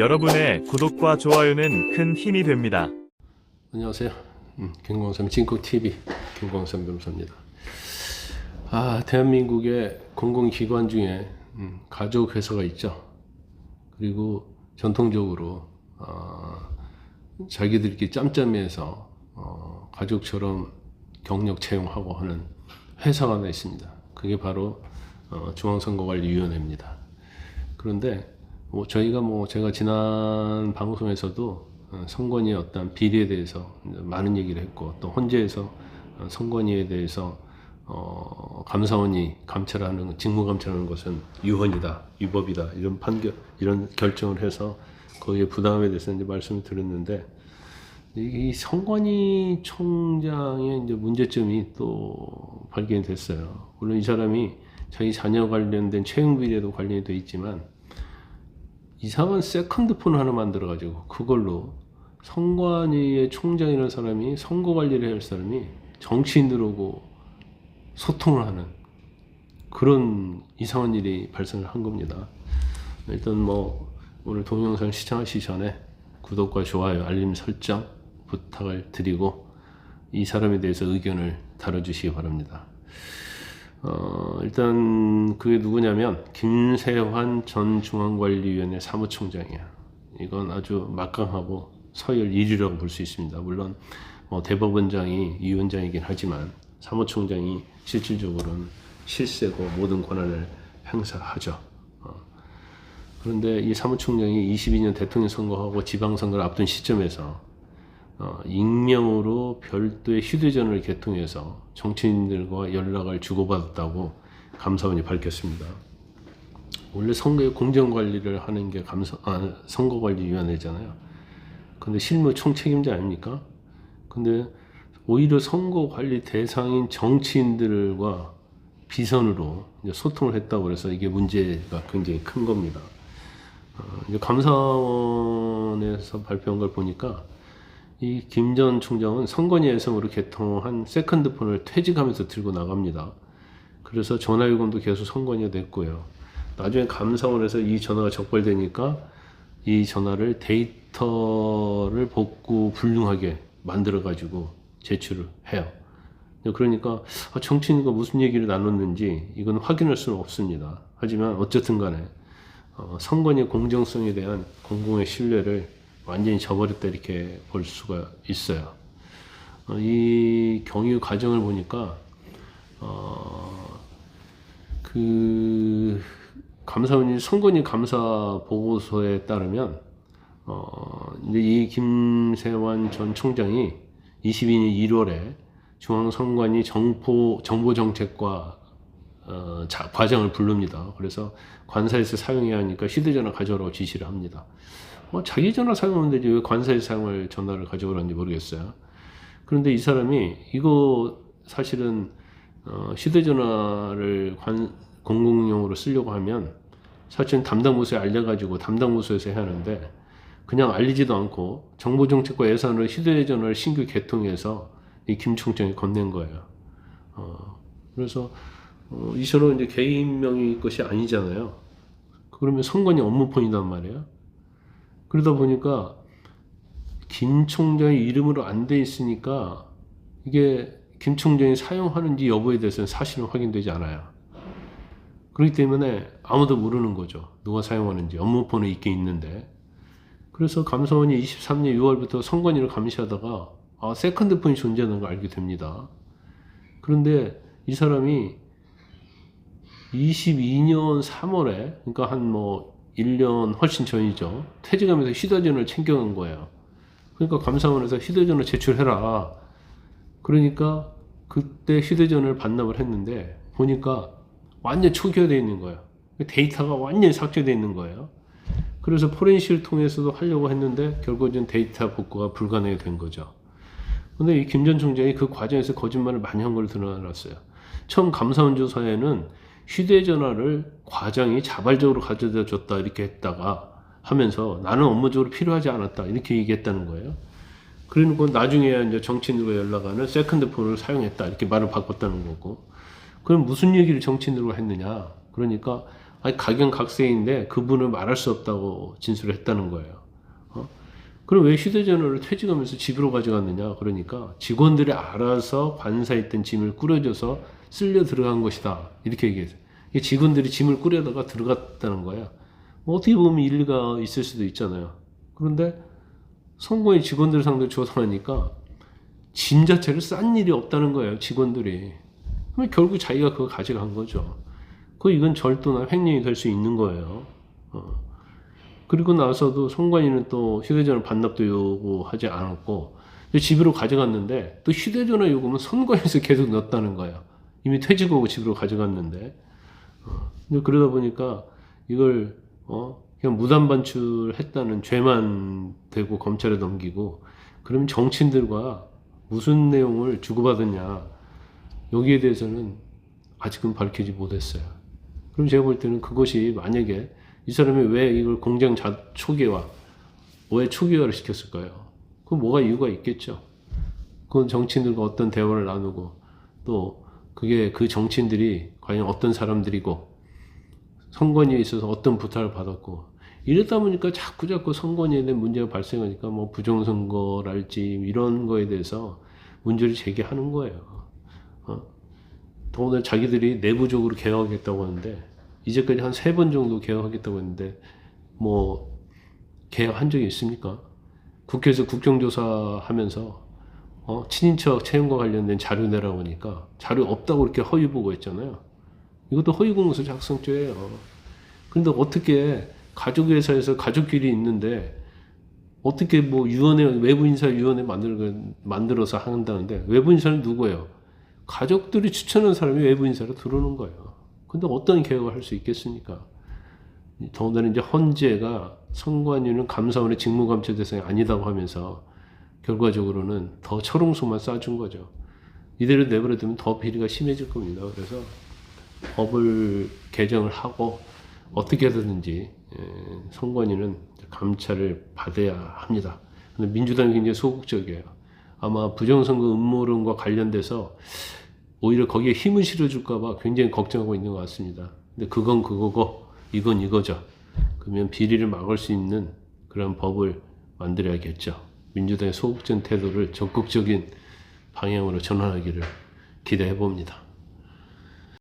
여러분의 구독과 좋아요는 큰 힘이 됩니다. 안녕하세요. 김광삼 진국TV 김광삼 변호사입니다. 대한민국의 공공기관 중에 가족회사가 있죠. 그리고 전통적으로 자기들끼리 짬짬이해서 가족처럼 경력 채용하고 하는 회사가 하나 있습니다. 그게 바로 중앙선거관리위원회입니다. 그런데 제가 지난 방송에서도 선관위의 어떤 비리에 대해서 많은 얘기를 했고, 또 헌재에서 선관위에 대해서 감사원이 감찰하는, 직무 감찰하는 것은 유헌이다, 위법이다, 이런 결정을 해서 거기에 부담에 대해서 이제 말씀을 드렸는데, 이 선관위 총장의 이제 문제점이 또 발견이 됐어요. 물론 이 사람이 자기 자녀 관련된 채용 비리에도 관련이 돼 있지만, 이상한 세컨드폰 하나 만들어가지고 그걸로 선관위의 총장이라는 사람이, 선거 관리를 할 사람이 정치인들하고 소통을 하는 그런 이상한 일이 발생을 한 겁니다. 일단 오늘 동영상 시청하시기 전에 구독과 좋아요, 알림 설정 부탁을 드리고 이 사람에 대해서 의견을 다뤄주시기 바랍니다. 일단 그게 누구냐면 김세환 전 중앙관리위원회 사무총장이야. 이건 아주 막강하고 서열 1위라고 볼 수 있습니다. 물론 대법원장이 위원장이긴 하지만 사무총장이 실질적으로는 실세고 모든 권한을 행사하죠. 그런데 이 사무총장이 22년 대통령 선거하고 지방선거를 앞둔 시점에서 익명으로 별도의 휴대전화를 개통해서 정치인들과 연락을 주고받았다고 감사원이 밝혔습니다. 원래 선거의 공정관리를 하는 게 선거관리위원회잖아요. 근데 실무 총책임자 아닙니까? 근데 오히려 선거관리 대상인 정치인들과 비선으로 이제 소통을 했다고 해서 이게 문제가 굉장히 큰 겁니다. 이제 감사원에서 발표한 걸 보니까 이 김 전 총장은 선관위 예성으로 개통한 세컨드폰을 퇴직하면서 들고 나갑니다. 그래서 전화요금도 계속 선관위가 냈고요. 나중에 감사원에서 이 전화가 적발되니까 이 전화를 데이터를 복구 불능하게 만들어가지고 제출을 해요. 그러니까 정치인과 무슨 얘기를 나눴는지 이건 확인할 수는 없습니다. 하지만 어쨌든 간에 선관위의 공정성에 대한 공공의 신뢰를 완전히 저버렸다 이렇게 볼 수가 있어요. 이 경유 과정을 보니까 감사원이 선관위 감사 보고서에 따르면 이제 이 김세환 전 총장이 22년 1월에 중앙선관위 정보정책과 과장을 부릅니다. 그래서 관사에서 사용해야 하니까 휴대전화 가져오라고 지시를 합니다. 자기 전화 사용하면 되지 왜 관사에서 사용할 전화를 가져오라는지 모르겠어요. 그런데 이 사람이 이거 사실은 휴대전화를 공공용으로 쓰려고 하면 사실은 담당 부서에 알려가지고 담당 부서에서 해야 하는데 그냥 알리지도 않고 정보정책과 예산으로 휴대전화를 신규 개통해서 이 김 총장이 건넨 거예요. 그래서 이 사람은 이제 개인명의 것이 아니잖아요. 그러면 선관위 업무폰이란 말이에요. 그러다 보니까 김 총장의 이름으로 안 돼 있으니까 이게 김 총장이 사용하는지 여부에 대해서는 사실은 확인되지 않아요. 그렇기 때문에 아무도 모르는 거죠. 누가 사용하는지. 업무폰에 있게 있는데. 그래서 감사원이 23년 6월부터 선관위를 감시하다가 세컨드폰이 존재하는 걸 알게 됩니다. 그런데 이 사람이 22년 3월에 그러니까 한 1년 훨씬 전이죠. 퇴직하면서 휴대전화를 챙겨간 거예요. 그러니까 감사원에서 휴대전화 제출해라. 그러니까 그때 휴대전화를 반납을 했는데 보니까 완전 초기화되어 있는 거예요. 데이터가 완전히 삭제되어 있는 거예요. 그래서 포렌식을 통해서도 하려고 했는데 결국은 데이터 복구가 불가능이 된 거죠. 근데 이 김 전 총장이 그 과정에서 거짓말을 많이 한 걸 드러났어요. 처음 감사원 조사에는 휴대전화를 과장이 자발적으로 가져다 줬다 이렇게 했다가 하면서 나는 업무적으로 필요하지 않았다 이렇게 얘기했다는 거예요. 그러니까 나중에 이제 정치인들과 연락하는 세컨드폰을 사용했다 이렇게 말을 바꿨다는 거고, 그럼 무슨 얘기를 정치인들과 했느냐? 그러니까 아니 각양각색인데 그분을 말할 수 없다고 진술을 했다는 거예요. 그럼 왜 휴대전화를 퇴직하면서 집으로 가져갔느냐? 그러니까 직원들이 알아서 관사에 있던 짐을 꾸려줘서 쓸려 들어간 것이다. 이렇게 얘기해서 이게 직원들이 짐을 꾸려다가 들어갔다는 거야. 뭐 어떻게 보면 일리가 있을 수도 있잖아요. 그런데 성공의 직원들 상대로 조사하니까 짐 자체를 싼 일이 없다는 거예요. 직원들이. 그럼 결국 자기가 그거 가져간 거죠. 이건 절도나 횡령이 될 수 있는 거예요. 그리고 나서도 송관이는 또 휴대전화 반납도 요구하지 않았고 집으로 가져갔는데 또 휴대전화 요금은 선관위에서 계속 넣었다는 거야. 이미 퇴직하고 집으로 가져갔는데 그러다 보니까 이걸 그냥 무단 반출했다는 죄만 되고 검찰에 넘기고 그럼 정치인들과 무슨 내용을 주고받았냐 여기에 대해서는 아직은 밝히지 못했어요. 그럼 제가 볼 때는 그것이 만약에 이 사람이 왜 이걸 공장 초기화, 왜 초기화를 시켰을까요? 그건 뭐가 이유가 있겠죠. 그건 정치인들과 어떤 대화를 나누고 또 그게 그 정치인들이 과연 어떤 사람들이고 선관위에 있어서 어떤 부탁을 받았고 이랬다 보니까 자꾸 선관위에 대한 문제가 발생하니까 뭐 부정선거랄지 이런 거에 대해서 문제를 제기하는 거예요. 더군다나 자기들이 내부적으로 개혁하겠다고 하는데 이제까지 한 3번 정도 개혁하겠다고 했는데 뭐 개혁한 적이 있습니까? 국회에서 국정조사 하면서 친인척 채용과 관련된 자료 내라고 하니까 자료 없다고 이렇게 허위 보고했잖아요. 이것도 허위공문서 작성죄예요. 그런데 어떻게 가족회사에서 가족끼리 있는데 어떻게 뭐 위원회 외부인사위원회 만들어서 한다는데 외부인사는 누구예요? 가족들이 추천한 사람이 외부인사로 들어오는 거예요. 근데 어떤 개혁을 할 수 있겠습니까? 더군다나 이제 헌재가 선관위는 감사원의 직무감찰 대상이 아니다고 하면서 결과적으로는 더 철옹소만 쏴준 거죠. 이대로 내버려두면 더 비리가 심해질 겁니다. 그래서 법을 개정을 하고 어떻게 하든지 선관위는 감찰을 받아야 합니다. 근데 민주당이 굉장히 소극적이에요. 아마 부정선거 음모론과 관련돼서 오히려 거기에 힘을 실어줄까봐 굉장히 걱정하고 있는 것 같습니다. 근데 그건 그거고 이건 이거죠. 그러면 비리를 막을 수 있는 그런 법을 만들어야겠죠. 민주당의 소극적인 태도를 적극적인 방향으로 전환하기를 기대해 봅니다.